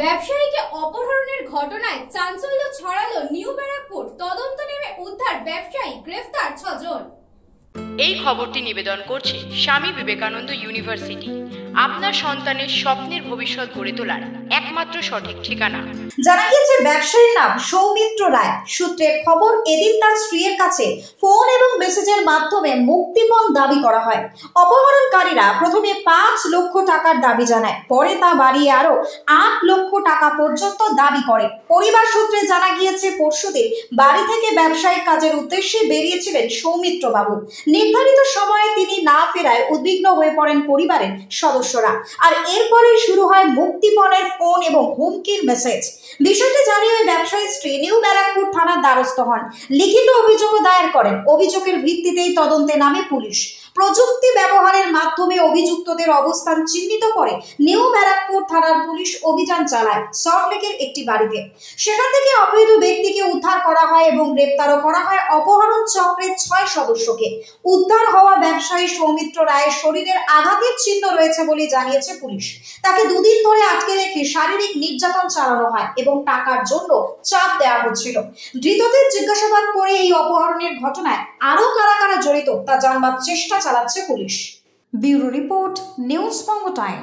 ব্যবসায়ীকে অপহরণের ঘটনায় চাঞ্চল্য ছড়ালো নিউ ব্যারাকপুর। তদন্ত নেমে উদ্ধার ব্যবসায়ী, গ্রেফতার 6 জন। এই খবরটি নিবেদন করছে স্বামী বিবেকানন্দ ইউনিভার্সিটি, আপনার সন্তানের স্বপ্নের ভবিষ্যৎ গড়ে তোলার একমাত্র সঠিক ঠিকানা। জানা গিয়েছে ব্যবসায়ীর নাম সৌমিত্র রায়। সূত্রের খবর, এদিন তার স্ত্রীর কাছে ফোন এবং মেসেজের মাধ্যমে মুক্তিপণ দাবি করা হয়। অপহরণকারীরা প্রথমে 5 লক্ষ টাকার দাবি জানায়, পরে তা বাড়িয়ে আরো 8 লক্ষ টাকা পর্যন্ত দাবি করে। পরিবার সূত্রে জানা গিয়েছে, পরশুদিন বাড়ি থেকে ব্যবসায়িক কাজের উদ্দেশ্যে বেরিয়েছিলেন সৌমিত্র বাবু। নির্ধারিত সময়ে তিনি না ফেরায় উদ্বিগ্ন হয়ে পড়েন পরিবারের সদস্যরা। আর এরপরেই শুরু হয় মুক্তিপণের ফোন এবং হুমকির মেসেজ। বিষয়টি জানিয়ে ওই ব্যবসায়ী স্ত্রী নিউ ব্যারাকপুর থানার দ্বারস্থ হন, লিখিত অভিযোগও দায়ের করেন। অভিযোগের ভিত্তিতেই তদন্তে নামে পুলিশ। প্রযুক্তি ব্যবহারের মাধ্যমে অভিযুক্তদের অবস্থান চিহ্নিত করে নিউ ব্যারাকপুর থানার পুলিশ অভিযান চালায় সল্টলেকের একটি বাড়িতে। সেখান থেকে অবৈধ ব্যক্তিকে উদ্ধার করা হয় এবং গ্রেপ্তারও করা হয় অপহরণ চক্রের 6 সদস্যকে। উদ্ধার হওয়া ব্যবসায়ী সৌমিত্র রায়ের শরীরের আঘাতের চিহ্ন রয়েছে বলে জানিয়েছে পুলিশ। তাকে 2 দিন ধরে আটকে রেখে শারীরিক নির্যাতন চালানো হয় এবং টাকার জন্য চাপ দেওয়া হচ্ছিল। ধৃতদের জিজ্ঞাসাবাদ করে এই অপহরণের ঘটনায় আরো কারা কারা জড়িত তা জানবার চেষ্টা চালাচ্ছে পুলিশ। ব্যুরো রিপোর্ট, নিউজ বঙ্গ টাইম।